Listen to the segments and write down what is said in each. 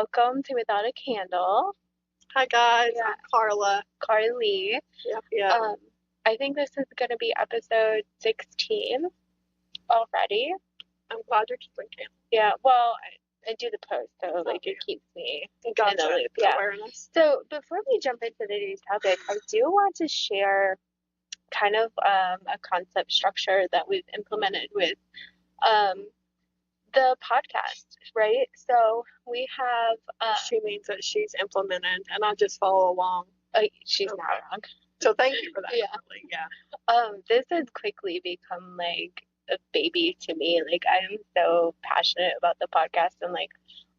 Welcome to Without a Candle. Hi guys, I'm Carla. Karlie. Yep. I think this is going to be episode 16 already. I'm glad you're keeping count. Yeah, well, I do the post, so it keeps me in the loop. Yeah. Awareness. So before we jump into today's topic, I do want to share kind of a concept structure that we've implemented with the podcast, right? So we have. She means that she's implemented, and I just follow along. She's not wrong. So thank you for that. Yeah. Really. Yeah. This has quickly become like a baby to me. Like, I am so passionate about the podcast and like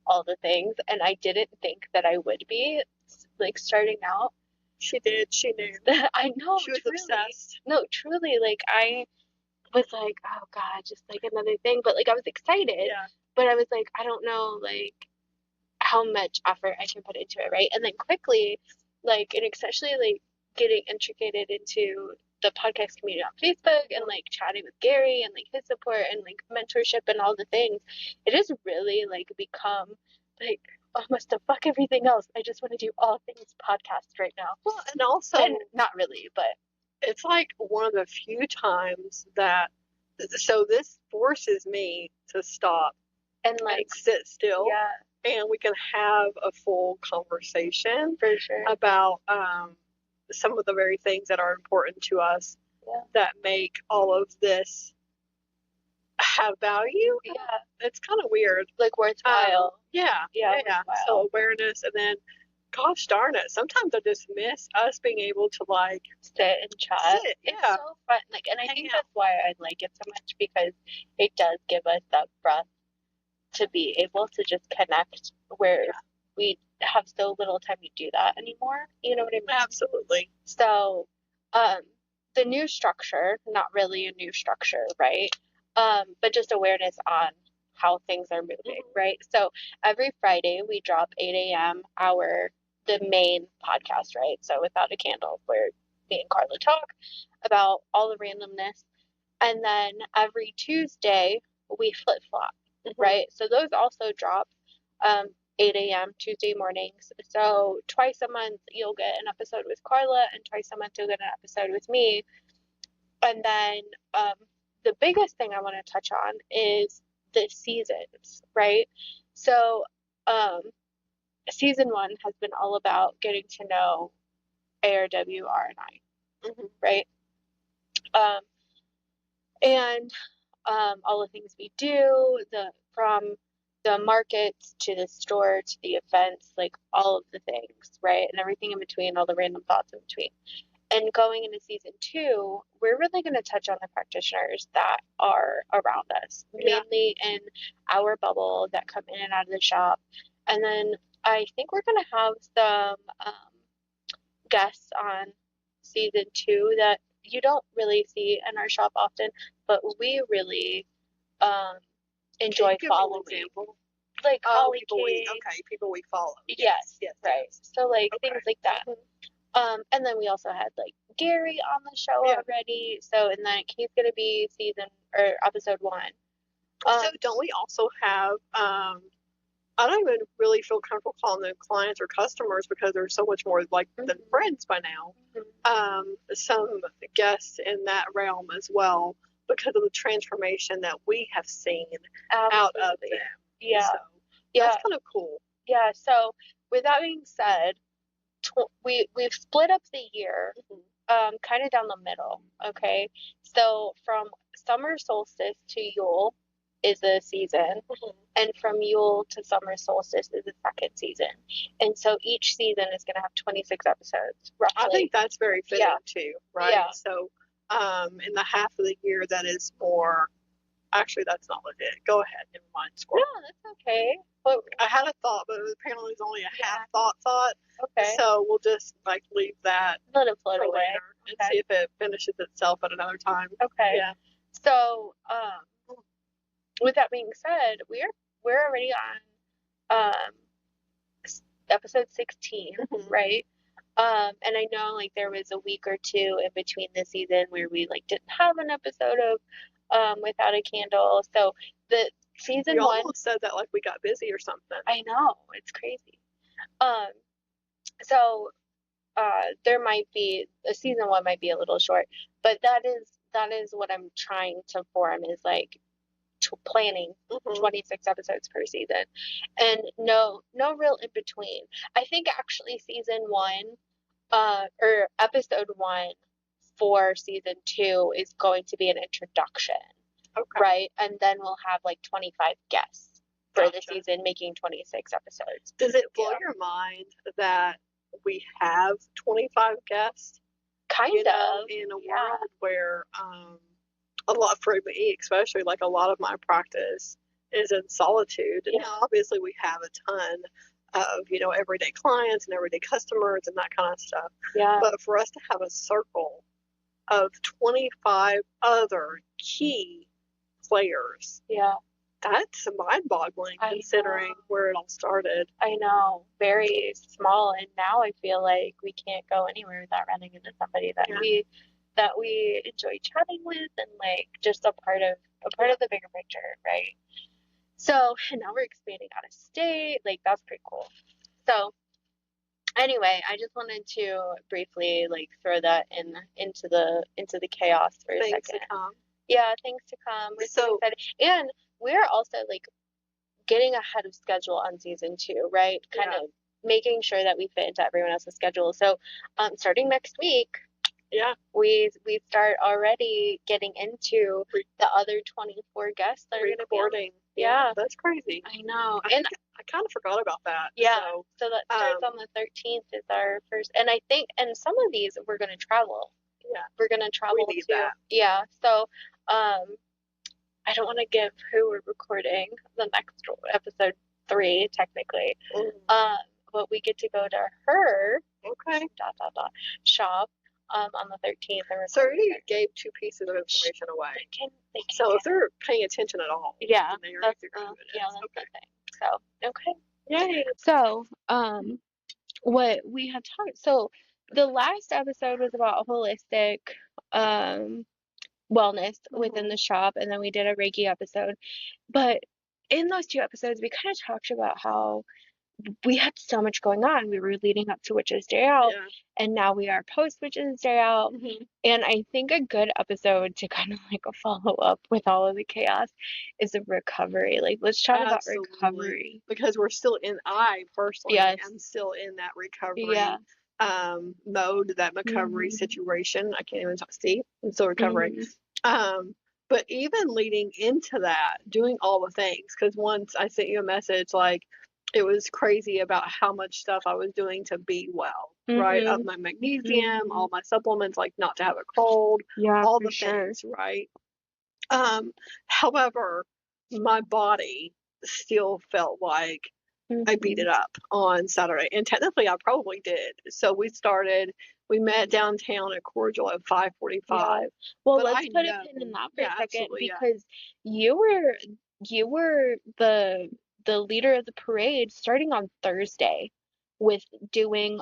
all the things, and I didn't think that I would be like starting out. She did. She knew. I know. She was obsessed. No, truly. Like, I was like, oh God, just like another thing. But like, I was excited. Yeah. But I was like, I don't know, like, how much effort I can put into it, right? And then quickly, like, and especially like getting integrated into the podcast community on Facebook and like chatting with Gary and like his support and like mentorship and all the things, it has really like become like almost a fuck everything else. I just want to do all things podcast right now. Well, and also, and not really, but it's like one of the few times that, so this forces me to stop and like sit still. Yeah. And we can have a full conversation for sure about some of the very things that are important to us that make all of this have value. Yeah. It's kind of weird. Like worthwhile. Yeah. So awareness, and then, gosh darn it, sometimes I just miss us being able to like sit and chat. Yeah. It's so fun. Like, and I think that's why I like it so much, because it does give us that breath to be able to just connect where we have so little time to do that anymore. You know what I mean? Absolutely. So, the new structure, not really a new structure, right? But just awareness on how things are moving, right? So every Friday we drop 8 a.m. the main podcast, right? So Without a Candle, where me and Carla talk about all the randomness. And then every Tuesday we flip-flop. Right? So those also drop 8 a.m. Tuesday mornings. So twice a month you'll get an episode with Carla, and twice a month you'll get an episode with me. And then the biggest thing I want to touch on is the seasons, right? So season 1 has been all about getting to know ARW-RIR and I, right? And all the things we do, from the markets to the store to the events, like all of the things, right? And everything in between, all the random thoughts in between. And going into season 2, we're really going to touch on the practitioners that are around us, mainly in our bubble that come in and out of the shop. And then I think we're going to have some guests on season 2 that you don't really see in our shop often, but we really enjoy following. Like people we follow. Yes, right. So like things like that. And then we also had like Gary on the show already. So and then he's gonna be episode 1. So don't we also have I don't even really feel comfortable calling them clients or customers, because they're so much more like than friends by now. Some guests in that realm as well, because of the transformation that we have seen out of them. Yeah. So that's kind of cool. Yeah. So with that being said, we've split up the year kind of down the middle. Okay. So from summer solstice to Yule is a season, and from Yule to summer solstice is the second season. And so each season is going to have 26 episodes, roughly. I think that's very fitting too, right? Yeah. So in the half of the year that is more, actually that's not legit. Go ahead, never mind. No, that's okay. But I had a thought, but apparently it was only a half thought. Okay. So we'll just like leave that. Let it float away. And see if it finishes itself at another time. Okay. Yeah. So with that being said, we're already on episode 16, right? And I know like there was a week or two in between the season where we like didn't have an episode of Without a Candle. So season You one, almost said that like we got busy or something. I know, it's crazy. So there might be a season one might be a little short, but that is what I'm trying to form is like planning 26 episodes per season, and no real in between. I think actually season one, or episode one for season two is going to be an introduction, right? And then we'll have like 25 guests for the season, making 26 episodes. Does it blow your mind that we have 25 guests? Kind of. In a world where a lot, for me especially, like a lot of my practice is in solitude. And now obviously we have a ton of, everyday clients and everyday customers and that kind of stuff. Yeah. But for us to have a circle of 25 other key players. Yeah. That's mind-boggling considering where it all started. I know, very small, and now I feel like we can't go anywhere without running into somebody that we enjoy chatting with, and like just a part of the bigger picture, right? So, and now we're expanding out of state, like that's pretty cool. So, anyway, I just wanted to briefly like throw that into the chaos for a second. To come. Yeah, things to come. We're so excited, and we're also like getting ahead of schedule on season two, right? Kind of making sure that we fit into everyone else's schedule. So, starting next week, we start already getting into the other 24 guests that are going to be on. Yeah, that's crazy. I know, and I kind of forgot about that. Yeah, so that starts on the 13th is our first, and I think, and some of these we're going to travel. Yeah, we're going to travel too. That. Yeah, so I don't want to give who we're recording the next episode 3 technically. But we get to go to her shop on the 13th. So I already gave 2 pieces of information away. They can so if they're paying attention at all, that's the thing. So yay. So what we had talked. So the last episode was about holistic wellness within the shop, and then we did a Reiki episode. But in those 2 episodes, we kind of talked about how we had so much going on. We were leading up to Witches Day Out, and now we are post Witches Day Out. And I think a good episode to kind of like a follow up with all of the chaos is a recovery. Like, let's talk about recovery, because we're still in. I personally am still in that recovery mode, that recovery situation. I can't even talk. Steve, I'm still recovering. But even leading into that, doing all the things, because once I sent you a message, like, it was crazy about how much stuff I was doing to be well, right? Up my magnesium, all my supplements, like not to have a cold, all the things, right? However, my body still felt like I beat it up on Saturday, and technically I probably did. So we met downtown at Cordial at 5:45. Well, let's put a pin in that for a second, because you were the leader of the parade starting on Thursday with doing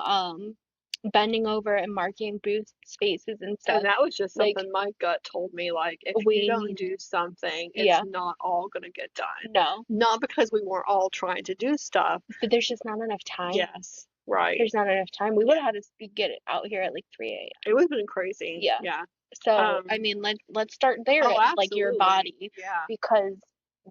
bending over and marking booth spaces and stuff. And that was just something my gut told me, like, if we don't do something, it's not all gonna get done. No. Not because we weren't all trying to do stuff. But there's just not enough time. Yes. Right. There's not enough time. We would have had to get it out here at like 3 a.m. It would have been crazy. Yeah. So I mean, let's start there. Like your body. Yeah. Because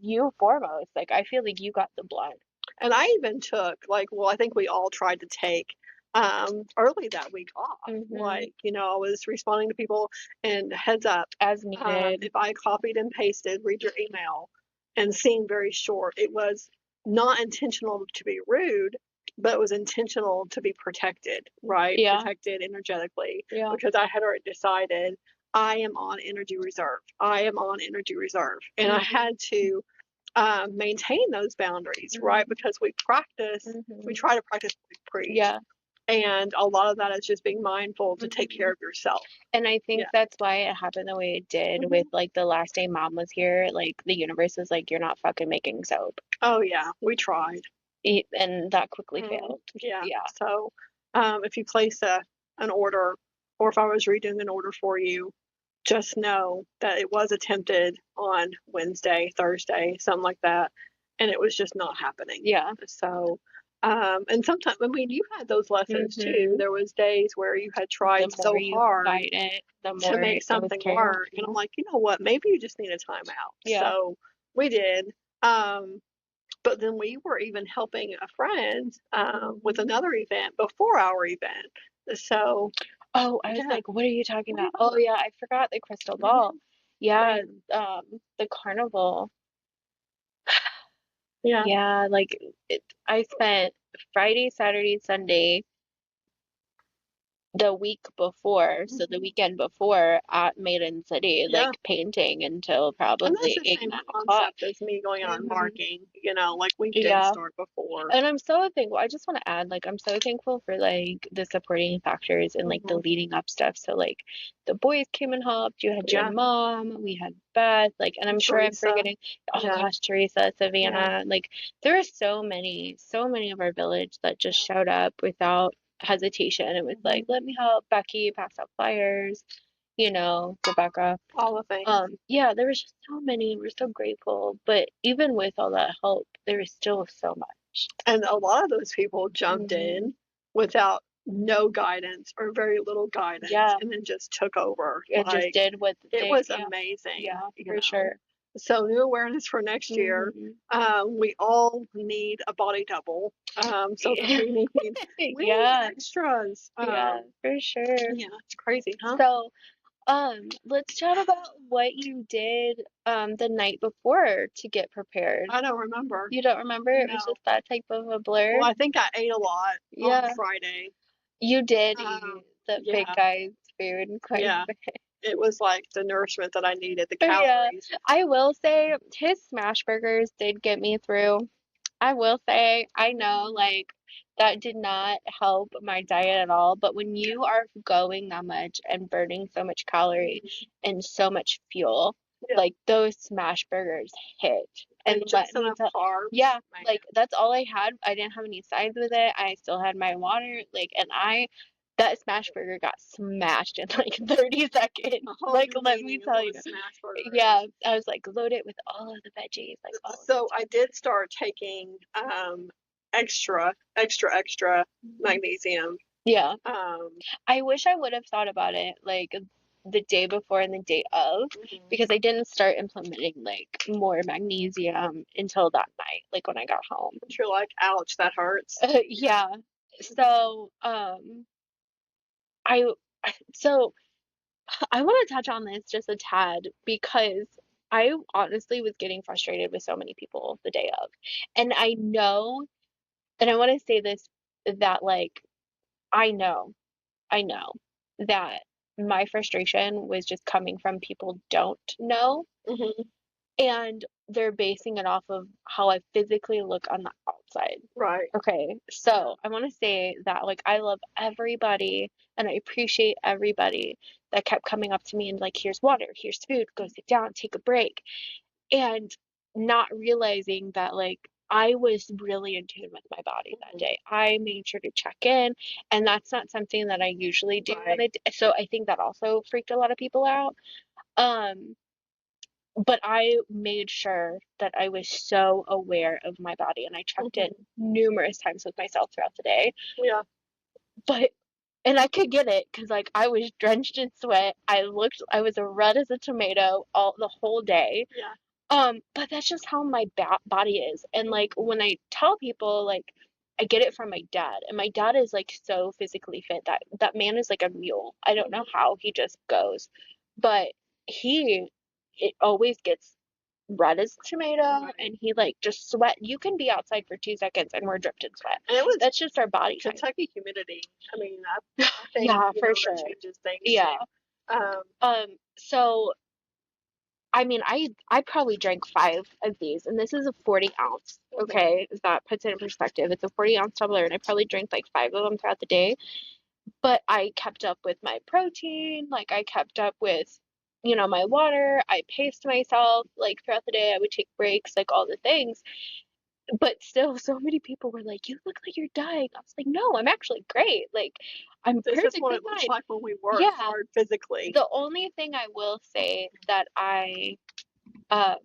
you foremost, like, I feel like you got the blood. And I even took, like, I think we all tried to take early that week off. Like, I was responding to people, and heads up, as needed. If I copied and pasted, read your email, and seemed very short, it was not intentional to be rude, but it was intentional to be protected, right? Protected energetically, because I had already decided I am on energy reserve. And I had to maintain those boundaries, right? Because we practice, we try to practice what we preach. And a lot of that is just being mindful to take care of yourself. And I think that's why it happened the way it did with, like, the last day Mom was here. Like, the universe was like, you're not fucking making soap. Oh, yeah. We tried. And that quickly failed. Yeah. So if you place an order, or if I was redoing an order for you, just know that it was attempted on Wednesday, Thursday, something like that, and it was just not happening. Yeah. So, and sometimes, I mean, you had those lessons too. Mhm. There was days where you had The tried more so you hard fight it, the to more make it was something carrying. work, and I'm like, you know what? Maybe you just need a timeout. Yeah. So we did. But then we were even helping a friend with another event before our event. So, Oh, I was yeah. like, what are you talking What are you about? Oh talking yeah, I forgot the crystal about? ball. Yeah, Man, the carnival. yeah, Yeah, like I spent Friday, Saturday, Sunday the week before, so the weekend before at Maiden City, yeah. like painting until And that's probably the eight, same 9 o'clock. concept as me going out and hmm marking, like we did Yeah. start before. And I'm so thankful. I just want to add, like, I'm so thankful for like the supporting factors and like the Hmm. leading up stuff. So like the boys came and helped. You had your Yeah, mom, we had Beth, like, and I'm sure I'm Teresa. forgetting. Oh Yeah, gosh, Teresa, yeah. Savannah, like there are so many of our village that just showed up without hesitation. It was like, let me help Becky pass out flyers, Rebecca. All the things. Yeah, there was just so many. We're so grateful. But even with all that help, there is still so much. And a lot of those people jumped hmm in without no guidance or very little guidance Yeah, and then just took over. and just did what It they, was yeah, amazing, yeah, for sure. So new awareness for next year. hmm We all need a body double. So that we need Yeah, extras. yeah, for sure. Yeah, it's crazy, huh? So, let's chat about what you did the night before to get prepared. I don't remember. You don't remember? It was No. just that type of a blur? Well, I think I ate a lot on Yeah, Friday. you did Um, eat the big yeah, guy's food quite a yeah. bit. It was like the nourishment that I needed, the Yeah, calories. I will say his smash burgers did get me through. I will say, I know, like, that did not help my diet at all, but when you are going that much and burning so much calorie and so much fuel, Yeah. like, those smash burgers hit. And And let just me enough tell, carbs, yeah, man. like, that's all I had. I didn't have any sides with it. I still had my water, like, and that smash burger got smashed in like 30 seconds. A whole Like, new let me meaning of tell you. what a smash burger Yeah, is. I was like, load it with all of the veggies, like all of So I did start taking extra it. magnesium. Yeah. Um, I wish I would have thought about it like the day before and the day of because I didn't start implementing like more magnesium until that night, like when I got home. but you're like, ouch, that hurts. Yeah. So, I so I want to touch on this just a tad because I honestly was getting frustrated with so many people the day of. And I know, and I want to say this that like I know I know that my frustration was just coming from people don't know Hmm. and they're basing it off of how I physically look on the outside. Right. Okay, so I want to say that like I love everybody and I appreciate everybody that kept coming up to me and like, here's water, here's food, go sit down, take a break and not realizing that like I was really in tune with my body that day. I made sure to check in, and that's not something that I usually do Right. so I think that also freaked a lot of people out. Um, but I made sure that I was so aware of my body and I checked in numerous times with myself throughout the day. Yeah. But and I could get it because like I was drenched in sweat. I was as red as a tomato all the whole day. Yeah. But that's just how my body is. And like when I tell people, like I get it from my dad, and my dad is like so physically fit that man is like a mule. I don't know how he just goes, but he it always gets red as a tomato, Right. and he like just sweat. You can be outside for 2 seconds, and we're dripped in sweat. And it was That's just our body type. Kentucky humidity. I mean, I think Yeah, for that sure. changes things Yeah. too. So I mean, I probably drank 5 of these, and this is a 40 ounce. Okay, if that puts it in perspective, it's a 40-ounce tumbler, and I probably drank like 5 of them throughout the day. But I kept up with my protein, like I kept up with, my water. I paced myself like throughout the day. I would take breaks, like all the things. But still, so many people were like, "You look like you're dying." I was like, "No, I'm actually great. Like, I'm This is what perfectly it looks fine." like when we work Yeah. hard physically. The only thing I will say that I um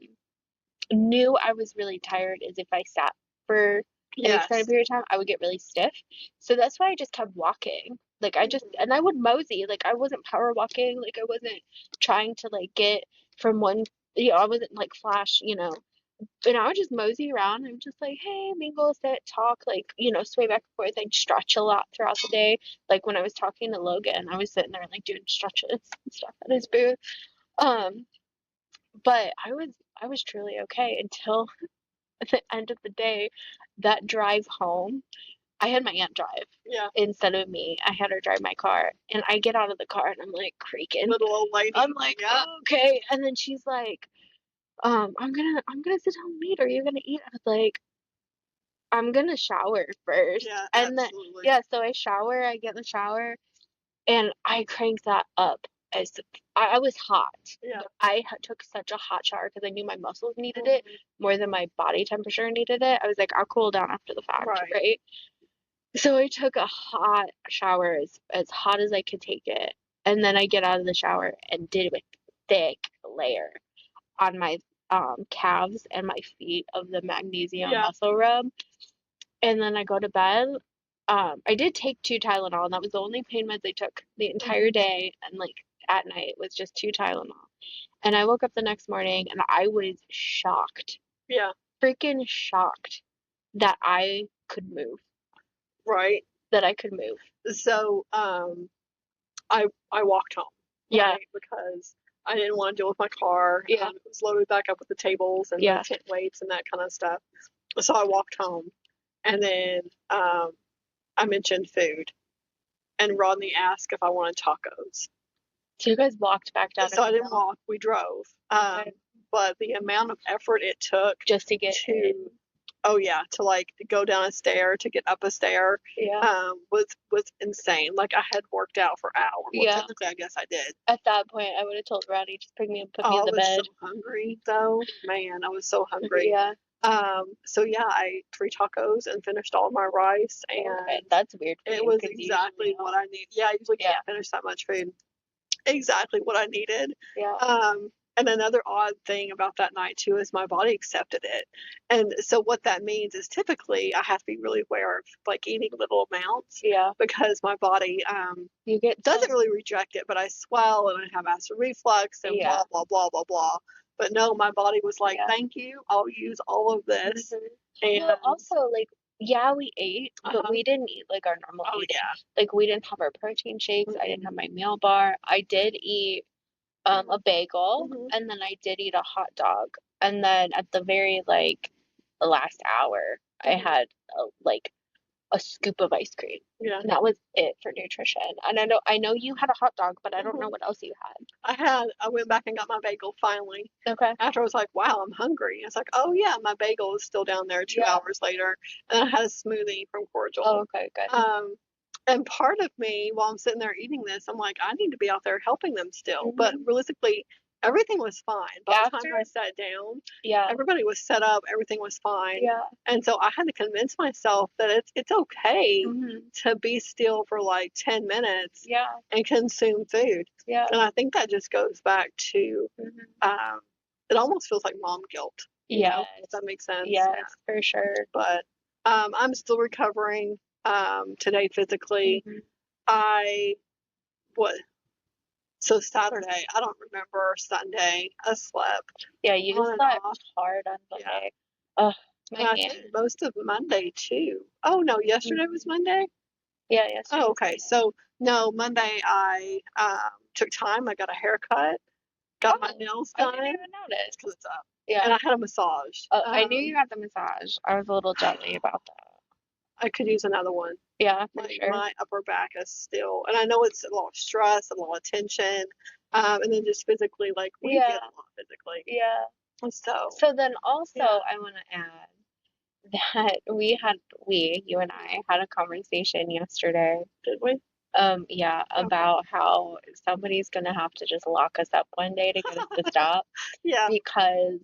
knew I was really tired is if I sat for an extended Yes. period of time, I would get really stiff. So that's why I just kept walking. Like I just and I would mosey. Like I wasn't power walking. Like I wasn't trying to like get from one, I wasn't like flash, and I would just mosey around and just like, hey, mingle, sit, talk, like, sway back and forth. I'd stretch a lot throughout the day. Like when I was talking to Logan, I was sitting there like doing stretches and stuff at his booth. Um, but I was truly okay until at the end of the day, that drive home, I had my aunt drive Yeah. instead of me. I had her drive my car, and I get out of the car and I'm like creaking. Little old lady. I'm like, Yeah. oh, okay. And then she's like, I'm gonna sit down and eat. Are you gonna eat? I was like, I'm gonna shower first. Yeah, And then absolutely. yeah, so I shower, I get in the shower, and I cranked that up as I was hot. Yeah. But I took such a hot shower because I knew my muscles needed it more than my body temperature needed it. I was like, I'll cool down after the fact, right? So I took a hot shower, as hot as I could take it. And then I get out of the shower and did a thick layer on my calves and my feet of the magnesium Yeah. muscle rub. And then I go to bed. I did take 2 Tylenol, and that was the only pain meds I took the entire day. And like at night, it was just 2 Tylenol. And I woke up the next morning and I was shocked, Yeah. freaking shocked that I could move, Right. that I could move. So, I walked home. Yeah. Right, because I didn't want to deal with my car. Yeah. It was loaded back up with the tables and Yeah. the tent weights and that kind of stuff. So I walked home, and then I mentioned food, and Rodney asked if I wanted tacos. So you guys walked back down So I didn't hill walk; we drove. Okay. But the amount of effort it took just to get in. oh yeah, to like go down a stair, to get up a stair, Yeah. was insane. Like I had worked out for hours. Well, Yeah. technically, I guess I did. At that point, I would have told Roddy, just pick me up, put me in the I bed. was so hungry though. Man, I was so hungry. Yeah. So yeah, I ate 3 tacos and finished all my rice, and Okay, that's weird for it you, was 'cause exactly usually, what I need. Yeah, I usually Yeah. can't finish that much food. Exactly what I needed. Yeah. And another odd thing about that night too is my body accepted it. And so what that means is typically I have to be really aware of like eating little amounts Yeah. because my body You get doesn't really reject it, but I swell and I have acid reflux and Yeah. blah blah blah blah blah. But no, my body was like, Yeah. thank you, I'll use all of this. And Well, also, like, yeah, we ate, but we didn't eat like our normal oh eating. yeah, Like, we didn't have our protein shakes. I didn't have my meal bar. I did eat a bagel, and then I did eat a hot dog. And then at the very like the last hour, I had like a scoop of ice cream. yeah. And that was it for nutrition. And I know you had a hot dog, but I don't know what else you had. I went back and got my bagel finally. Okay. After I was like, wow, I'm hungry. I was like, oh yeah, my bagel is still down there 2 Yeah. hours later. And I had a smoothie from Cordial. Oh, okay, good. And part of me, while I'm sitting there eating this, I'm like, I need to be out there helping them still. But realistically, everything was fine. By the time I sat down, Yeah. everybody was set up, everything was fine. Yeah. And so I had to convince myself that it's okay to be still for like 10 minutes Yeah. and consume food. Yeah. And I think that just goes back to it almost feels like mom guilt. You know, if that makes sense. Yes, Yeah. for sure. But I'm still recovering today physically. So Saturday, I don't remember. Sunday, I slept. Yeah, you on and slept off. hard on Yeah. Sunday. Ugh, my And I hand. think most of Monday too. Oh no, yesterday was Monday. Yeah, yes. Oh, okay. So no, Monday I took time. I got a haircut, got my nails I done didn't even notice. because it's up, Yeah. and I had a massage. I knew you had the massage. I was a little jelly about that. I could use another one. Yeah, for Like sure. my upper back is still, and I know it's a lot of stress, a lot of tension, and then just phically, like we get a lot physically. Yeah. So then also Yeah. I want to add that you and I had a conversation yesterday. did we? Yeah, about how somebody's gonna have to just lock us up one day to get us to stop Yeah. because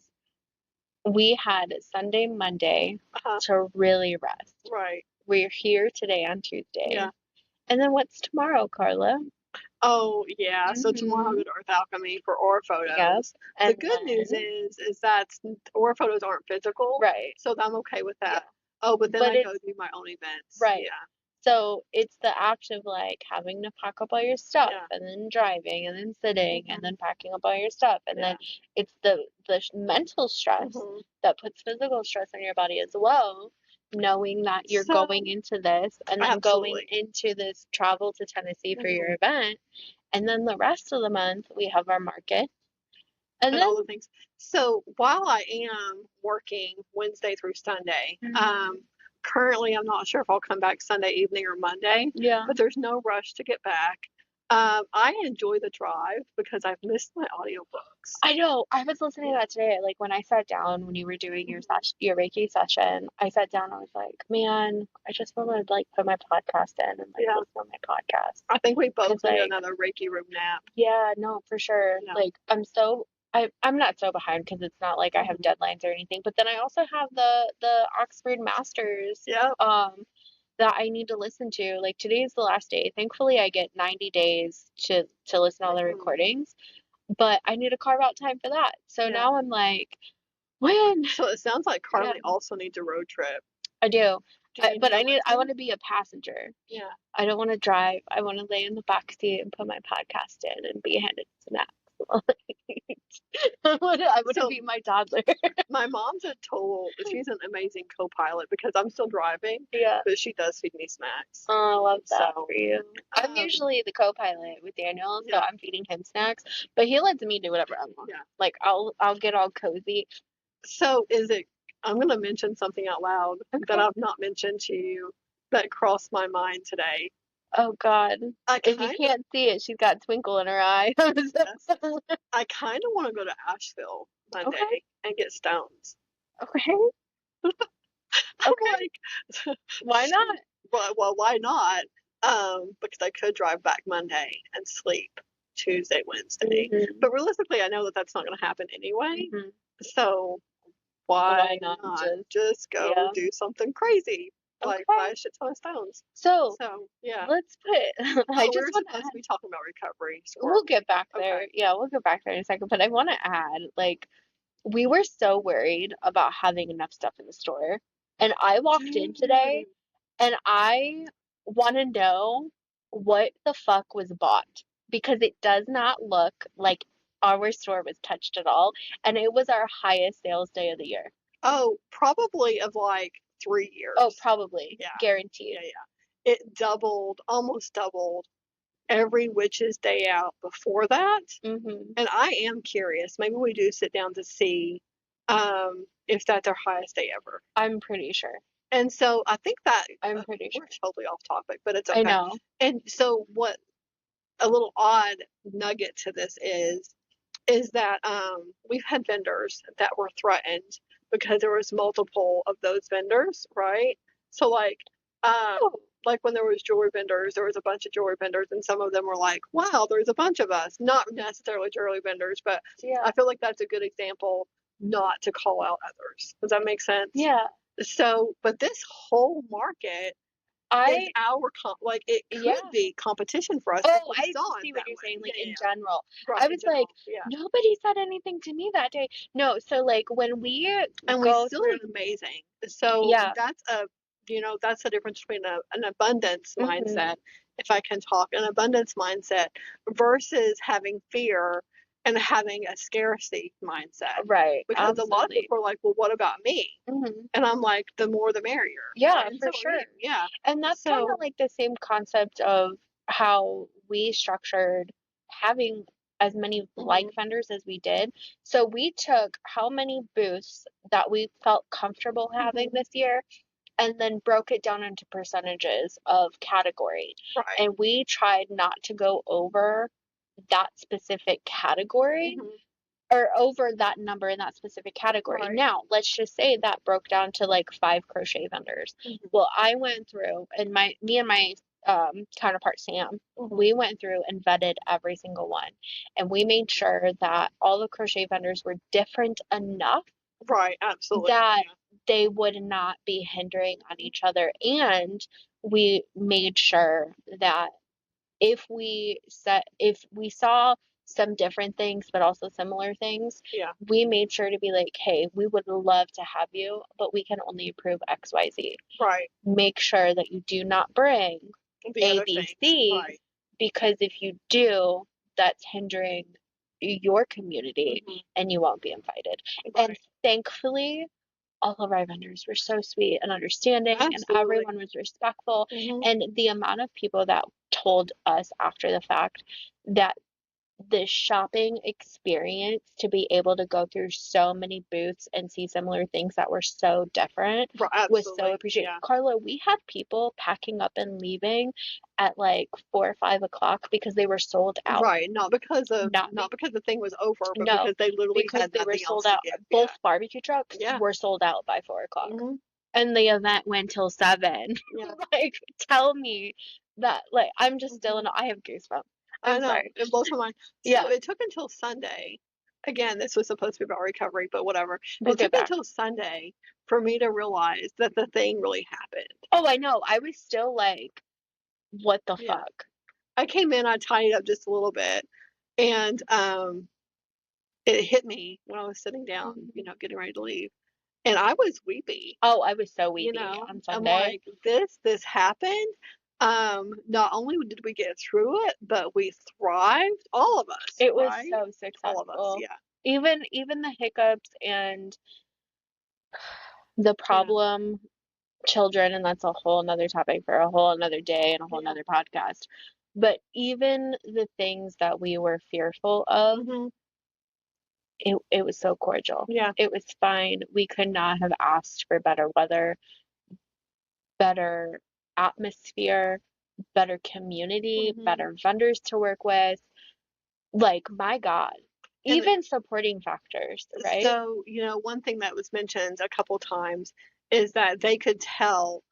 we had Sunday, Monday to really rest. Right. We're here today on Tuesday. Yeah. And then what's tomorrow, Carla? Oh, yeah. So tomorrow I'll Mm-hmm. go to Earth Alchemy for aura Yep. photos. The And good news then, is that aura photos aren't physical, right. so I'm okay with Yeah. that. Oh, but then But I go it's do my own events. right. Yeah, So it's the act of like having to pack up all your stuff yeah, and then driving and then sitting and hmm then packing up all your stuff and yeah. then it's the mental stress hmm that puts physical stress on your body as well, knowing that you're So going into this and then going absolutely. into this travel to Tennessee for your hmm event, and then the rest of the month we have our market, and And then all the things. So while I am working Wednesday through Sunday, mhm, currently I'm not sure if I'll come back Sunday evening or Monday, yeah. but there's no rush to get back. I enjoy the drive because I've missed my audiobooks. I know. I was listening to Yeah. that today. Like when I sat down when you were doing your Mhm. your Reiki session, I sat down. I was like, man, I just want to like put my podcast in and like Yeah. listen to my podcast. I think we Cause both need like, another Reiki room nap. yeah, no, for sure. Yeah. Like I'm not so behind because it's not like I have hmm deadlines or anything. But then I also have the Oxford Masters Yep. that I need to listen to. Like today's the last day. Thankfully, I get 90 days to listen to all the hmm recordings, but I need to carve out time for that. So Yeah. now I'm like, when? So it sounds like Yeah, Carly also needs a road trip. I do. Do you need to But go with I want him? to be a passenger. Yeah. I don't want to drive. I want to lay in the back seat and put my podcast in and be handed snacks. I want to So be my toddler. my mom's a total, she's an amazing co-pilot because I'm still driving, Yeah. but she does feed me snacks. Oh, I love that So, for you. I'm um, usually the co-pilot with Daniel, so yeah, I'm feeding him snacks, but he lets me do whatever I want. yeah. Like I'll get all cozy. So I'm going to mention something out loud that Okay. I've not mentioned to you that crossed my mind today. Oh God. I If you kind of, can't see it, she's got twinkle in her eye. yes, I kind of want to go to Asheville Okay. Monday and get stones. Okay. I'm Okay. like, Why not? well, why not? Because I could drive back Monday and sleep Tuesday, Wednesday. Hmm. But realistically, I know that that's not going to happen anyway. Hmm. So Why why not not just, just go yeah. do something crazy, like buy Okay. a shit ton of stones? So So yeah. let's put, I Oh, we were just want to supposed to add, be talking about recovery, we'll weren't we? get back Okay. there. Yeah, we'll get back there in a second. But I want to add, like, we were so worried about having enough stuff in the store. And I walked in today Dude. and I want to know what the fuck was bought because it does not look like our store was touched at all. And it was our highest sales day of the year. Oh, probably of like three Oh, years. probably. Yeah. Guaranteed. Yeah, yeah. It doubled, almost doubled every witch's day out before that. Hmm. And I am curious. Maybe we do sit down to see if that's our highest day ever. I'm pretty sure. And so I think that I'm pretty we're sure. totally off topic, but it's I okay. know. And so what a little odd nugget to this is that we've had vendors that were threatened because there was multiple of those vendors, right? So um, Oh, like when there was jewelry vendors, there was a bunch of jewelry vendors, and some of them were like, "Wow, there's a bunch of us." Not necessarily jewelry vendors, but yeah. I feel like that's a good example not to call out others. Does that make sense? Yeah. So, but this whole market is I, our like it yeah. could be competition for us if Oh, we I saw it see what that you're way. saying, Yeah, like in yeah, general. right I in was like, general. Yeah. nobody said anything to me that day. No, so like when we And we go still through, did amazing. So yeah. that's the difference between an abundance Hmm. mindset, if I can talk, an abundance mindset versus having fear and having a scarcity mindset. Right. Because a lot of Absolutely. people are like, well, what about me? Hmm. And I'm like, the more the merrier, Yeah, right? And for so are you. sure. Yeah. And that's kind So, of like the same concept of how we structured having as many like mhm, vendors as we did. So we took how many booths that we felt comfortable having mhm, this year and then broke it down into percentages of category. right. And we tried not to go over that specific category Mhm, or over that number in that specific category. right. Now, let's just say that broke down to like 5 crochet vendors. Mhm, Well, I went through and me and my counterpart Sam, mhm, we went through and vetted every single one, and we made sure that all the crochet vendors were different enough right. Absolutely. that Yeah. they would not be hindering on each other, and we made sure that if we saw some different things, but also similar things, Yeah. we made sure to be like, hey, we would love to have you, but we can only approve XYZ. Right. Make sure that you do not bring The other things. ABC, Right. because if you do, that's hindering your community and you won't be invited. Right. And thankfully, all of our vendors were so sweet and understanding, and Absolutely. everyone was respectful. And the amount of people that told us after the fact that the shopping experience, to be able to go through so many booths and see similar things that were so different, Right. was so Absolutely. appreciated. Yeah. Carla, we had people packing up and leaving at like 4 or 5 o'clock because they were sold out. Right. Not because Not because the thing was over, but No, because they literally because had they were nothing else sold to out. give. Both barbecue trucks Yeah. were sold out by 4 o'clock. And the event went till 7. Yeah. Like, tell me that, like, I'm just still in, I have goosebumps. I I'm know. sorry. It blows my mind. Yeah. So it took until Sunday. Again, this was supposed to be about recovery, but whatever. We'll It get took back. until Sunday for me to realize that the thing really happened. Oh, I know. I was still like, what the Yeah. fuck? I came in, I tidied up just a little bit, and it hit me when I was sitting down, getting ready to leave. And I was weepy. Oh, I was so weepy on I'm Sunday. like, this happened. Not only did we get through it, but we thrived. All of us, It was right? so All of us, successful. yeah. Even the hiccups and the problem children, and that's a whole nother topic for a whole another day and a whole nother podcast. But even the things that we were fearful of, it was so cordial. Yeah. It was fine. We could not have asked for better weather, better atmosphere, better community, better vendors to work with. Like, my God. Even supporting factors, right? So, one thing that was mentioned a couple times is that they could tell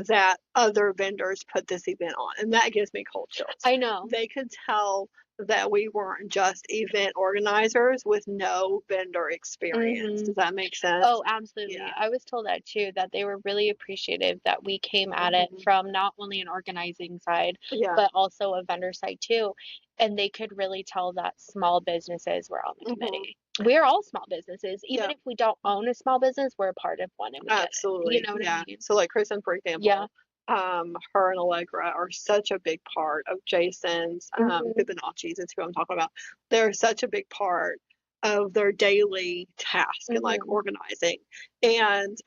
that other vendors put this event on, and that gives me cold chills. I know. They could tell that we weren't just event organizers with no vendor experience. Does that make sense? Oh, absolutely. Yeah. I was told that too, that they were really appreciative that we came at it from not only an organizing side, but also a vendor side too. And they could really tell that small businesses were on the committee. We're all small businesses. Even if we don't own a small business, we're a part of one, and we get it. You know what I mean? So like Kristen, for example, her and Allegra are such a big part of Jason's Fibonacci's, is who I'm talking about. They're such a big part of their daily task and like organizing. And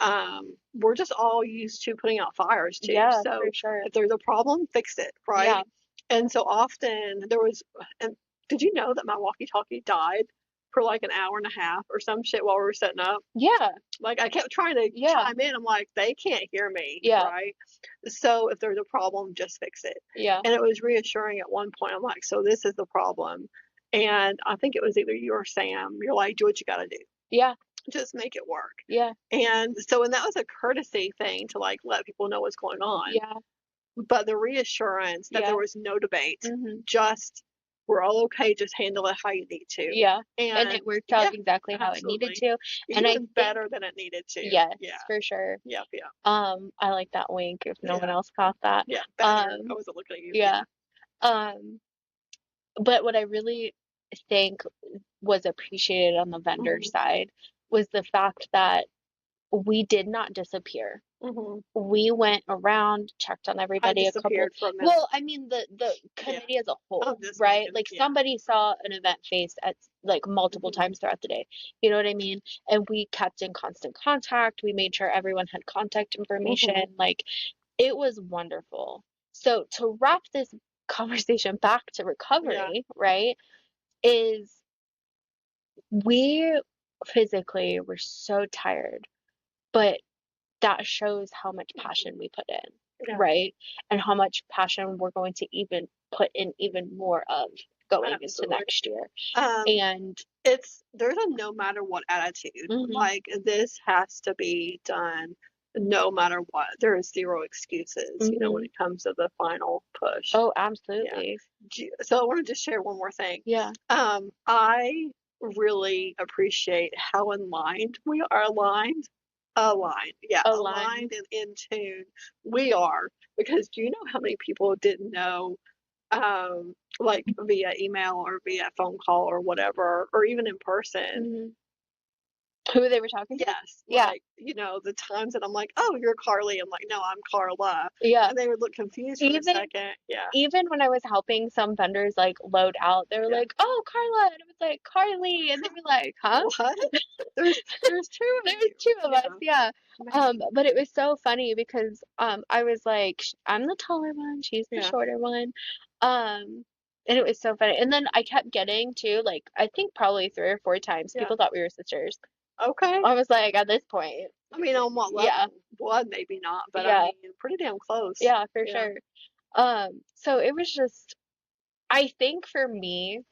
we're just all used to putting out fires too. Yeah, so for sure. if there's a problem, fix it, right? Yeah. And so often and did you know that my walkie-talkie died for like an hour and a half or some shit while we were setting up? Yeah. Like, I kept trying to chime in. I'm like, they can't hear me, right? So if there's a problem, just fix it. Yeah. And it was reassuring at one point. I'm like, so this is the problem. And I think it was either you or Sam. You're like, do what you got to do. Yeah. Just make it work. Yeah. And that was a courtesy thing to like let people know what's going on. Yeah. But the reassurance that there was no debate, just we're all okay, just handle it how you need to. Yeah. And it worked out exactly how it needed to. And I think better than it needed to. Yes, for sure. Yeah. I like that wink if no one else caught that. Yeah, better. I wasn't looking at you. Yeah. But what I really think was appreciated on the vendor side was the fact that we did not disappear. We went around, checked on everybody. Well, I mean the committee as a whole, right? Like somebody saw an event face at like multiple times throughout the day. You know what I mean? And we kept in constant contact. We made sure everyone had contact information. Like, it was wonderful. So to wrap this conversation back to recovery, right, is we physically were so tired, but that shows how much passion we put in, right? And how much passion we're going to even put in even more of going into next year. And there's a no matter what attitude. Like, this has to be done no matter what. There is zero excuses, when it comes to the final push. Oh, absolutely. Yeah. So I wanted to share one more thing. Yeah. I really appreciate how aligned we are. Aligned and in tune we are, because do you know how many people didn't know like via email or via phone call or whatever, or even in person. Mm-hmm. Who they were talking to? Yes. Yeah. Like, the times that I'm like, oh, you're Karlie. I'm like, no, I'm Carla. Yeah. And they would look confused for a second. Yeah. Even when I was helping some vendors like load out, they were like, "Oh, Carla," and I was like, "Carlie," and they were like, "Huh?" What? There's two of There you. was two of us, yeah. Man. But it was so funny because I was like, I'm the taller one, she's the Yeah. shorter one, and it was so funny. And then I kept getting too, like I think probably 3 or 4 times, Yeah. people thought we were sisters. Okay. I was like, at this point, I mean, on what level? yeah, Blood, maybe not, but I yeah, mean, pretty damn close. yeah, for Yeah. sure. So it was just, I think for me,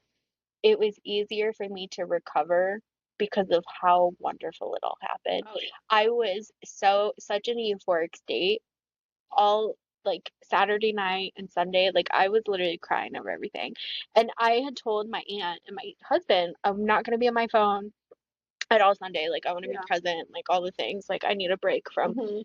it was easier for me to recover because of how wonderful it all happened. Oh, yeah. I was such in a euphoric state all like Saturday night and Sunday. Like I was literally crying over everything. And I had told my aunt and my husband, I'm not gonna be on my phone at all Sunday. Like I want to be Yeah. present, like all the things. Like I need a break from Mhm.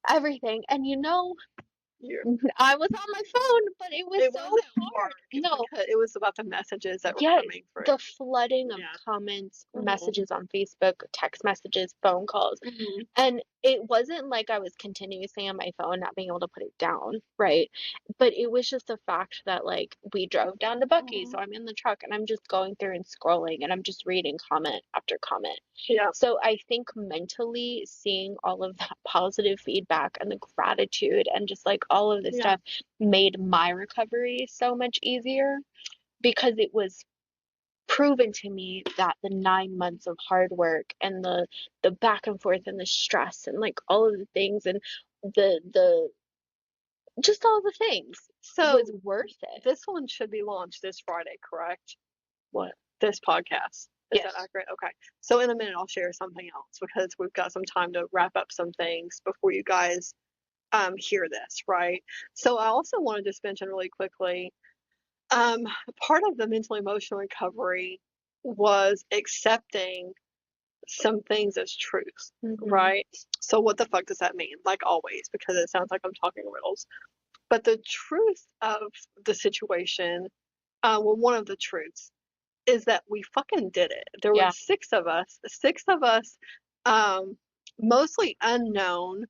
everything. And You're, I was on my phone, but it was it so wasn't hard. No, because it was about the messages that were yes, coming through. the flooding of Yeah. comments, Mhm. messages on Facebook, text messages, phone calls. Mhm. And it wasn't like I was continuously on my phone, not being able to put it down, right? But it was just the fact that like we drove down to Buc-ee's, so I'm in the truck and I'm just going through and scrolling and I'm just reading comment after comment. Yeah. So I think mentally seeing all of that positive feedback and the gratitude and just like all of this Yeah. stuff made my recovery so much easier because it was proven to me that the 9 months of hard work and the back and forth and the stress and like all of the things and the just all the things So was worth it. this one should be launched this Friday, correct? What? This podcast. Is Yes. that accurate? Okay. So in a minute I'll share something else because we've got some time to wrap up some things before you guys hear this, right? So I also want to just mention really quickly, part of the mental emotional recovery was accepting some things as truth, right? So what the fuck does that mean? Like always, because it sounds like I'm talking riddles. But the truth of the situation, well, one of the truths is that we fucking did it. There were Yeah. 6 of us, mostly unknown,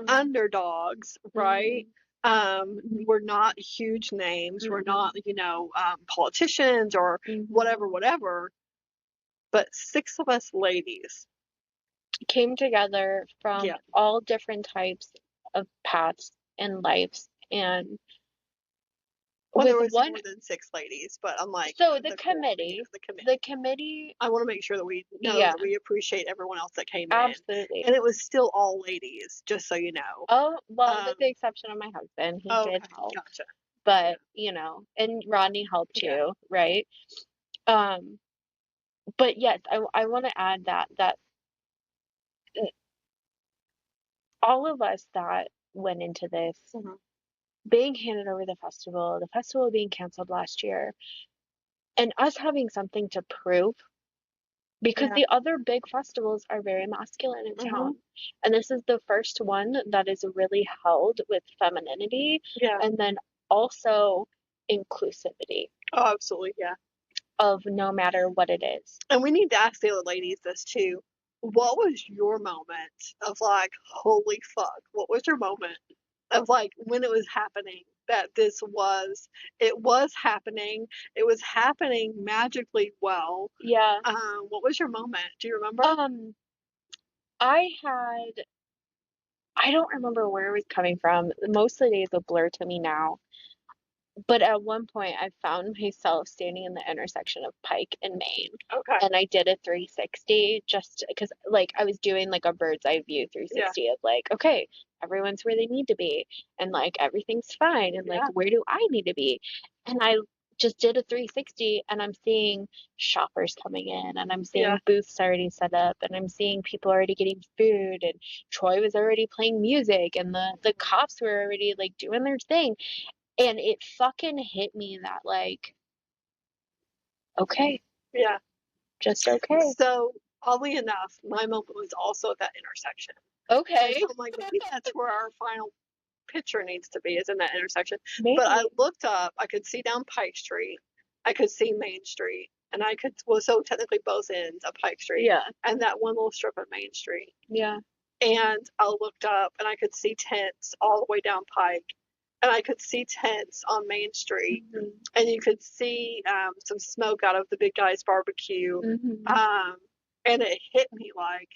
underdogs, right? We're not huge names. We're not, politicians or whatever. But 6 of us ladies Came together from Yeah. all different types of paths and lives and Well, there with was one more than 6 ladies, but I'm like so the core, committee the committee. the committee I want to make sure that we know Yeah. that we appreciate everyone else that came in, absolutely. and it was still all ladies, just so you know. Oh well, with the exception of my husband, he Okay, did help. gotcha. But and Rodney helped Yeah. too, right? But yes, I want to add that all of us that went into this being handed over the festival being canceled last year, and us having something to prove because Yeah. the other big festivals are very masculine in town, and this is the first one that is really held with femininity Yeah. and then also inclusivity Oh, absolutely. Yeah. of no matter what it is. And we need to ask the other ladies this too. What was your moment of like, holy fuck? What was your moment of like when it was happening? That it was happening. It was happening magically well. Yeah. What was your moment? Do you remember? I don't remember where it was coming from. Most of the days will blur to me now. But at one point, I found myself standing in the intersection of Pike and Main. Okay. And I did a 360 just because, like, I was doing like a bird's eye view 360 of like, okay, everyone's where they need to be. And like, everything's fine. And like, where do I need to be? And I just did a 360 and I'm seeing shoppers coming in and I'm seeing booths already set up and I'm seeing people already getting food and Troy was already playing music and the cops were already like doing their thing. And it fucking hit me that like, okay, Yeah. just okay. So oddly enough, my moment was also at that intersection. Okay. So I'm like, maybe that's where our final picture needs to be is in that intersection. Maybe. But I looked up, I could see down Pike Street, I could see Main Street, and I could, well, so technically both ends of Pike Street. Yeah. And that one little strip of Main Street. Yeah. And I looked up and I could see tents all the way down Pike. And I could see tents on Main Street. Mm-hmm. And you could see some smoke out of the big guy's barbecue. Mm-hmm. And it hit me like,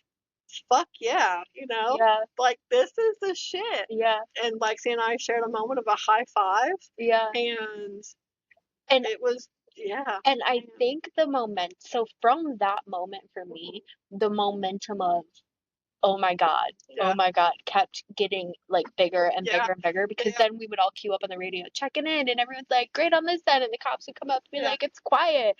fuck yeah, you know? Yeah. Like, this is the shit. Yeah. And Lexi and I shared a moment of a high five. Yeah. And it was, yeah. And I think so from that moment for me, the momentum of, oh my God, kept getting like bigger and bigger and bigger, because then we would all queue up on the radio checking in, and everyone's like, great on this end, and the cops would come up and be like, it's quiet.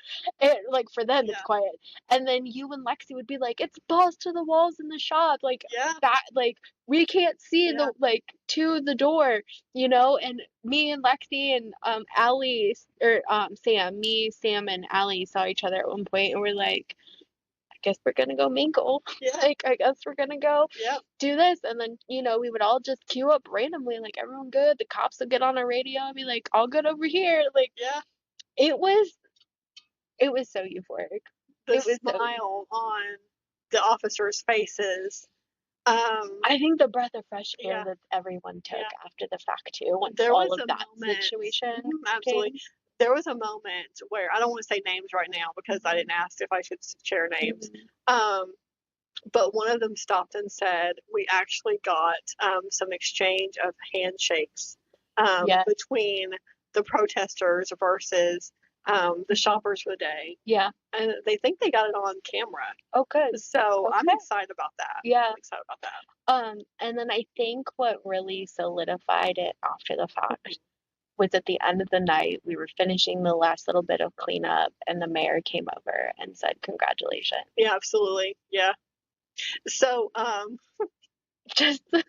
Like for them, it's quiet. And then you and Lexi would be like, it's balls to the walls in the shop. Like that, like we can't see the, like, to the door, you know? And me and Lexi and Allie, or Sam and Allie saw each other at one point, and we're like, guess we're gonna go mingle. Like, I guess we're gonna go do this. And then, you know, we would all just queue up randomly, like, everyone good. The cops would get on our radio and be like, all good over here. Like, it was so euphoric. The smile on the officers' faces. I think the breath of fresh air that everyone took after the fact too, once there all of that situation absolutely came. There was a moment where, I don't want to say names right now because I didn't ask if I should share names. But one of them stopped and said, we actually got some exchange of handshakes between the protesters versus the shoppers for the day. Yeah. And they think they got it on camera. Oh, good. So I'm excited about that. Yeah. I'm excited about that. And then I think what really solidified it after the fact was at the end of the night, we were finishing the last little bit of cleanup, and the mayor came over and said, congratulations. Yeah, absolutely. Yeah. So, just, oh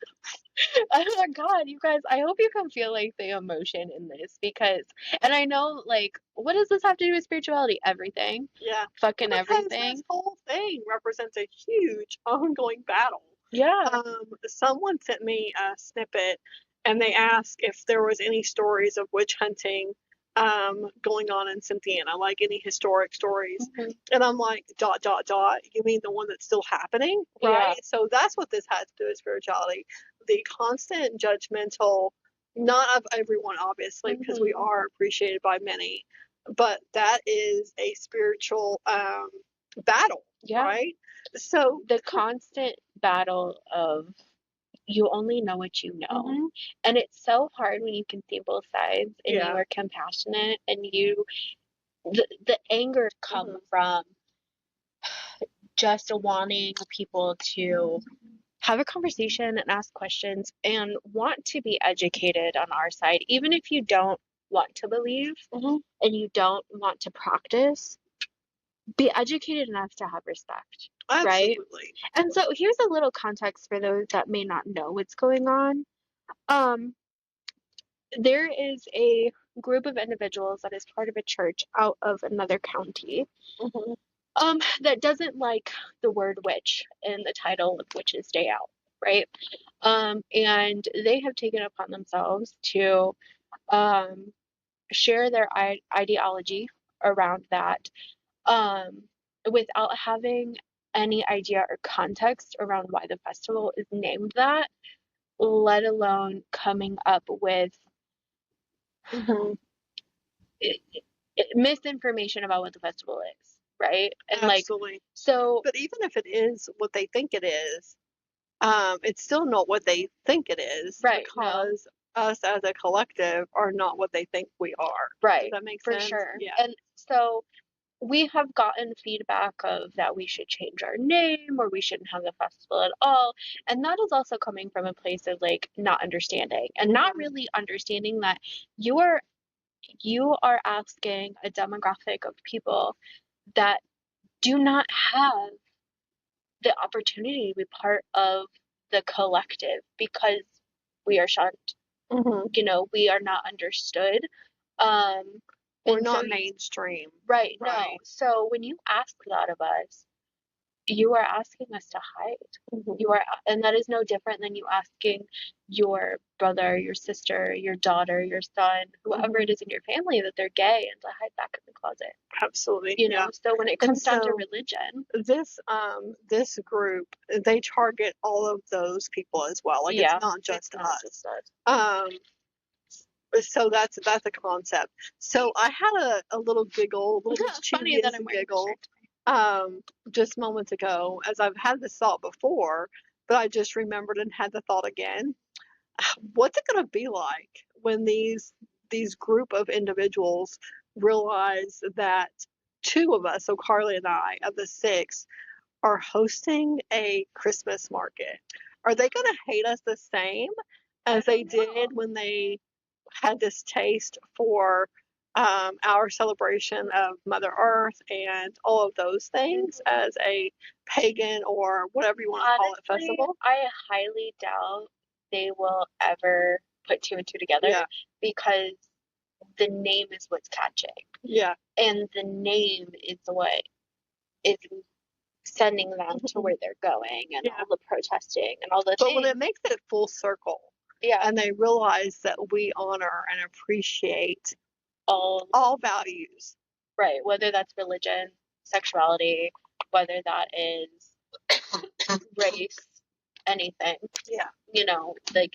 my God, you guys, I hope you can feel like the emotion in this, because, and I know, like, what does this have to do with spirituality? Everything. Yeah. Fucking everything. This whole thing represents a huge ongoing battle. Yeah. Someone sent me a snippet, and they asked if there was any stories of witch hunting going on in Cynthiana, like any historic stories. And I'm like, ... You mean the one that's still happening? Right? So that's what this has to do with spirituality. The constant judgmental, not of everyone, obviously, because we are appreciated by many, but that is a spiritual battle, right? So the constant battle of, you only know what you know. And it's so hard when you can see both sides, and you are compassionate, and the anger comes from just wanting people to have a conversation and ask questions and want to be educated on our side, even if you don't want to believe and you don't want to practice. Be educated enough to have respect. Right? Absolutely. And so here's a little context for those that may not know what's going on. There is a group of individuals that is part of a church out of another county that doesn't like the word witch in the title of Witches Day Out, right? And they have taken upon themselves to share their ideology around that without having any idea or context around why the festival is named that, let alone coming up with misinformation about what the festival is, right? And absolutely. But even if it is what they think it is, it's still not what they think it is, right? Because us as a collective are not what they think we are. Right. Does that make sense? For sure. Yeah. And so we have gotten feedback of that we should change our name, or we shouldn't have the festival at all. And that is also coming from a place of like not understanding and not really understanding that you are asking a demographic of people that do not have the opportunity to be part of the collective because we are shunned. You know, we are not understood. We're not mainstream. Right. No. So when you ask that of us, you are asking us to hide. You are, and that is no different than you asking your brother, your sister, your daughter, your son, whoever it is in your family that they're gay and to hide back in the closet. Absolutely. You know, so when it comes down to so religion, this group, they target all of those people as well. Like yeah, it's not just not us. just us. So that's a concept. So I had a little giggle, a little Funny mischievous that I'm wearing giggle, the shirt. just moments ago, as I've had this thought before, but I just remembered and had the thought again. What's it going to be like when these group of individuals realize that two of us, so Karlie and I, of the six, are hosting a Christmas market? Are they going to hate us the same as they did when they had this taste for our celebration of Mother Earth and all of those things as a pagan or whatever you want to call it festival? I highly doubt they will ever put two and two together because the name is what's catching. Yeah. And the name is what is sending them to where they're going and all the protesting and all the things. But when it makes it full circle, and they realize that we honor and appreciate all values, right? Whether that's religion, sexuality, whether that is race, anything. Yeah. You know, like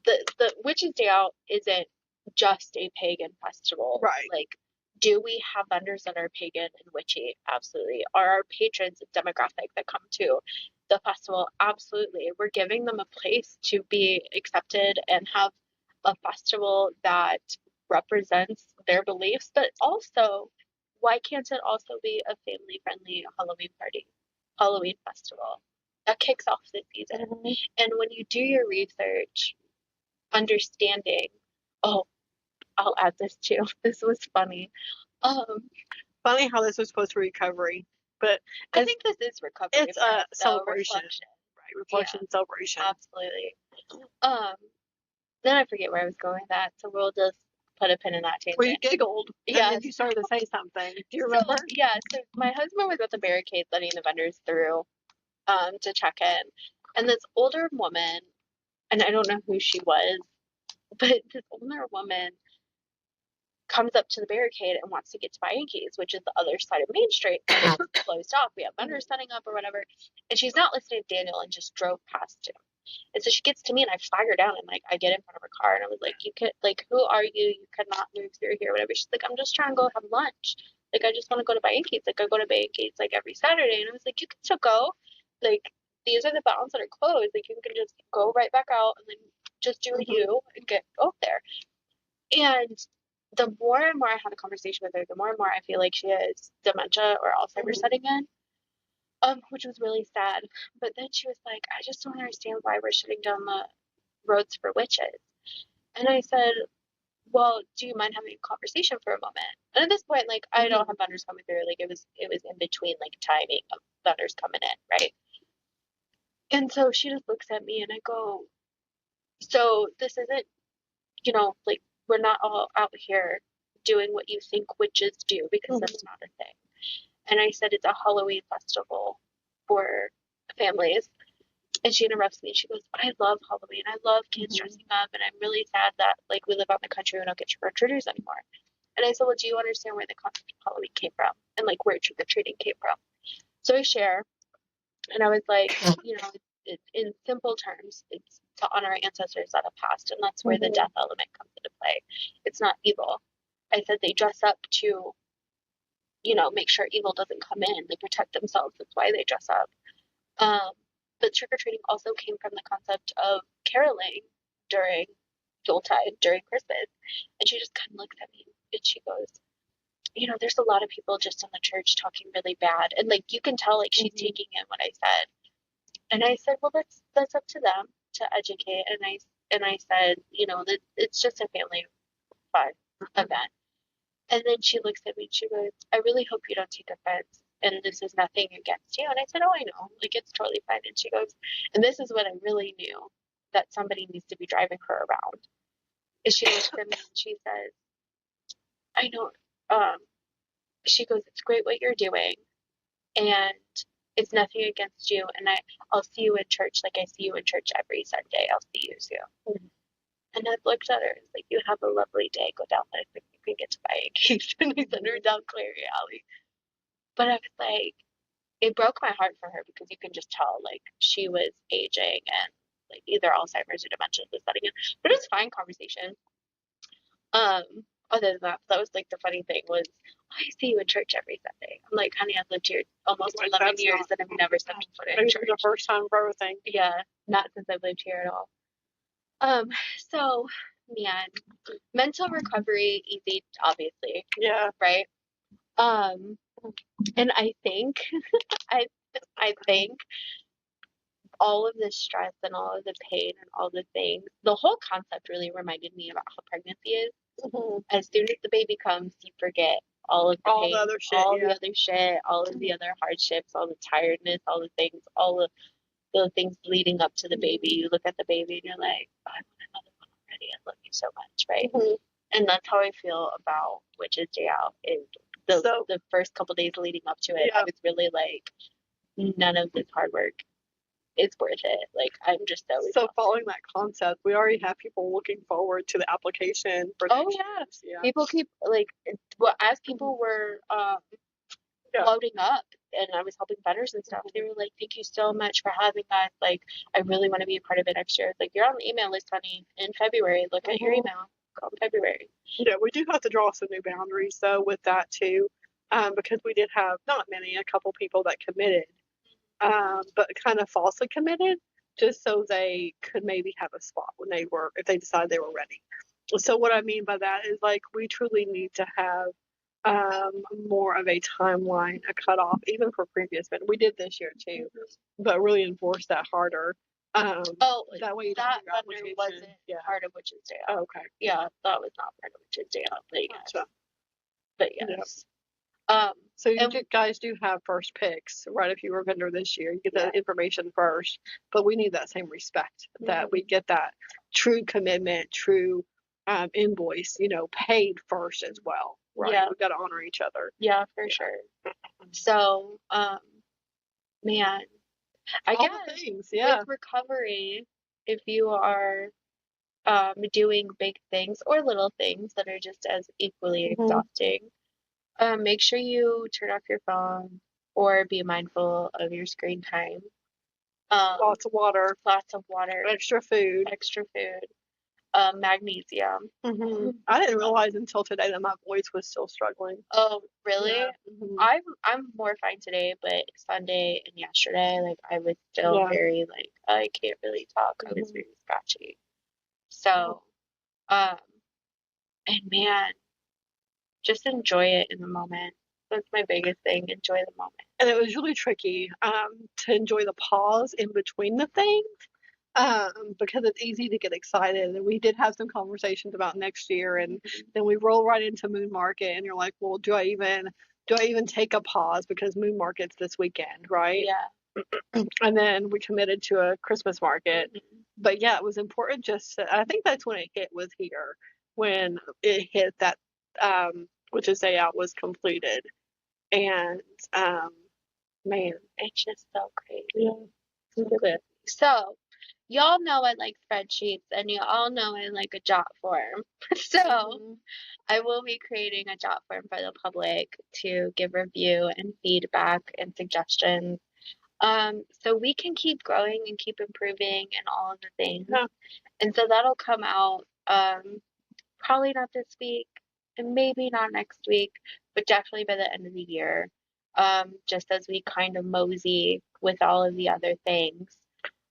the Witches' Day Out isn't just a pagan festival. Right. Like, do we have vendors that are pagan and witchy? Absolutely. Are our patrons a demographic that come to the festival? Absolutely. We're giving them a place to be accepted and have a festival that represents their beliefs, but also, why can't it also be a family friendly Halloween party, Halloween festival that kicks off the season? And when you do your research, understanding, oh, I'll add this too. This was funny. Funny how this was supposed to be recovery, but I think this is recovery. It's a celebration, reflection. Right? Reflection, celebration. Absolutely. Then I forget where I was going with that, so we'll just put a pin in that tangent. Well, you giggled, and then you started to say something. Do you remember? So my husband was at the barricade letting the vendors through to check in, and this older woman, and I don't know who she was, but this older woman comes up to the barricade and wants to get to my Yankees, which is the other side of Main Street. And it's closed off. We have vendors setting up or whatever. And she's not listening to Daniel and just drove past him. And so she gets to me and I flag her down and like I get in front of her car and I was like, you could like, who are you? You cannot move through here, whatever. She's like, I'm just trying to go have lunch. Like I just want to go to Yankees. Like I go to Yankees like every Saturday. And I was like, you can still go. Like these are the bounds that are closed. Like you can just go right back out and then just do you and go there. And the more and more I had a conversation with her, the more and more I feel like she has dementia or Alzheimer's setting in, which was really sad. But then she was like, I just don't understand why we're shutting down the roads for witches. And I said, well, do you mind having a conversation for a moment? And at this point, like, I don't have vendors coming through. Like, it was in between, like, timing of vendors coming in, right? And so she just looks at me and I go, so this isn't, like, we're not all out here doing what you think witches do because that's not a thing. And I said, it's a Halloween festival for families. And she interrupts me and she goes, I love Halloween. I love kids dressing up. And I'm really sad that, like, we live out in the country and we don't get trick-or-treaters anymore. And I said, well, do you understand where the concept of Halloween came from? And, like, where trick-or-treating came from? So I share. And I was like, in simple terms, it's to honor our ancestors that have passed, and that's where the death element comes into play. It's not evil. I said they dress up to, make sure evil doesn't come in. They protect themselves. That's why they dress up. But trick-or-treating also came from the concept of caroling during Yuletide, during Christmas. And she just kind of looks at me and she goes, there's a lot of people just in the church talking really bad. And, like, you can tell, like, she's taking in what I said. And I said, well, that's up to them to educate. And I said, that it's just a family fun event. And then she looks at me and she goes, I really hope you don't take offense. And this is nothing against you. And I said, oh, I know. Like, it's totally fine. And she goes, and this is what I really knew, that somebody needs to be driving her around. And she looks at me and she says, I know. She goes, it's great what you're doing. and it's nothing against you, and I'll see you in church like I see you in church every Sunday. I'll see you soon. Mhm. And I've looked at her and like, you have a lovely day. Go down there. Like, you can get to buy a cake. And I sent her down Clary Alley. But I was like, it broke my heart for her because you can just tell like she was aging and like either Alzheimer's or dementia was setting in. But it was fine conversation. Um, Other than that, that was like the funny thing was I see you in church every Sunday. I'm like, honey, I've lived here almost Like, 11 that's years not, and I've never stepped foot in maybe church. the first time for everything. Yeah, not since I've lived here at all. So man, mental recovery easy, obviously, Yeah. right? And I think I I think all of the stress and all of the pain and all the things, the whole concept really reminded me about how pregnancy is. Mm-hmm. As soon as the baby comes, you forget all of the All pain, the other shit. all Yeah. the other shit, all of the other hardships, all the tiredness, all the things, all of the things leading up to the baby. You look at the baby and you're like, oh, I want another one already. I love you so much, right? Mm-hmm. And that's how I feel about Witch's Day Out. Is the first couple days leading up to it, Yeah. I was really like, none of this hard work is worth it. Like I'm just so So exhausted. following that concept, we already have people looking forward to the application for Oh next yeah. year's. Yeah. People keep like well as people were Yeah. loading up and I was helping vendors and stuff, they were like, thank you so much for having us. Like I really want to be a part of it next year. It's like you're on the email list, honey, in February. Look at your email. Go in February. Yeah, we do have to draw some new boundaries though with that too, because we did have not many, a couple people that committed, but kind of falsely committed, just so they could maybe have a spot when they were, if they decided they were ready. So what I mean by that is like we truly need to have more of a timeline, a cutoff, even for previous, but we did this year too, but really enforce that harder. That way you don't that do your vendor application. wasn't Yeah. part of Witch's Day Out. Oh, okay. Yeah, that was not part of Witch's Day Out, but yes. Gotcha. But Yeah. yes. So you And guys do have first picks, right? If you were a vendor this year, you get Yeah. the information first. But we need that same respect that we get that true commitment, true invoice, paid first as well, right? Yeah. We've got to honor each other. yeah, for sure. So, man, I All guess the things, yeah. with recovery, if you are doing big things or little things that are just as equally exhausting, make sure you turn off your phone or be mindful of your screen time. Lots of water, Lots of water, extra food. Magnesium. I didn't realize until today that my voice was still struggling. Oh, really? Yeah. I'm more fine today, but Sunday and yesterday, like I was still Yeah. very like I can't really talk. I was very scratchy. So, and man, just enjoy it in the moment. That's my biggest thing. Enjoy the moment. And it was really tricky to enjoy the pause in between the things because it's easy to get excited. And we did have some conversations about next year, and then we roll right into Moon Market, and you're like, well, do I even take a pause because Moon Market's this weekend, right? Yeah. And then we committed to a Christmas market. But yeah, it was important I think that's when it hit was here, when it hit that Witch's Day Out was completed. And man, It just felt great. yeah. So, y'all know I like spreadsheets, and you all know I like a jot form. So, I will be creating a jot form for the public to give review and feedback and suggestions. So we can keep growing and keep improving and all of the things. Yeah. And so that'll come out probably not this week and maybe not next week, but definitely by the end of the year. Just as we kind of mosey with all of the other things.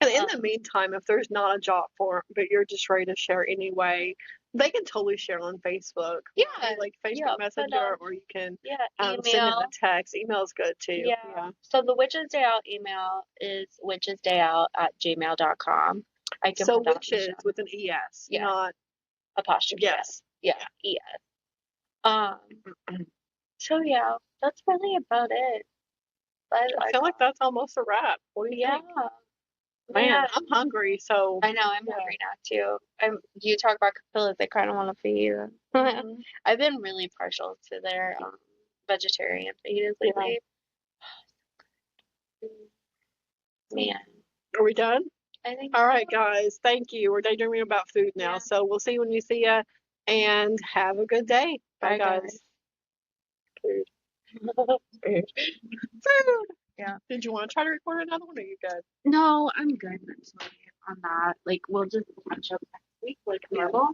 And in the meantime, if there's not a jot form, but you're just ready to share anyway, they can totally share on Facebook. Yeah. Like Facebook Messenger, or you can send in email. a text. Email is good too. Yeah. So the Witch's Day Out email is witchesdayout@gmail.com. I can So put that witches with an ES, not apostrophe. yes. Yeah, ES. So yeah, that's really about it. I feel like that's almost a wrap. What do you think? Man, I'm hungry, so I know I'm hungry now too. You talk about capillas, I kind of want to feed you. I've been really partial to their vegetarian fajitas lately. Man, Are we done? I think All so. right, guys. Thank you. We're daydreaming about food now. Yeah. So we'll see you when you see ya. And have a good day. Bye, Bye, guys. Food. guys. Food. Yeah. Did you want to try to record another one or are you good? No, I'm good actually on that. Like, we'll just catch up next week like normal.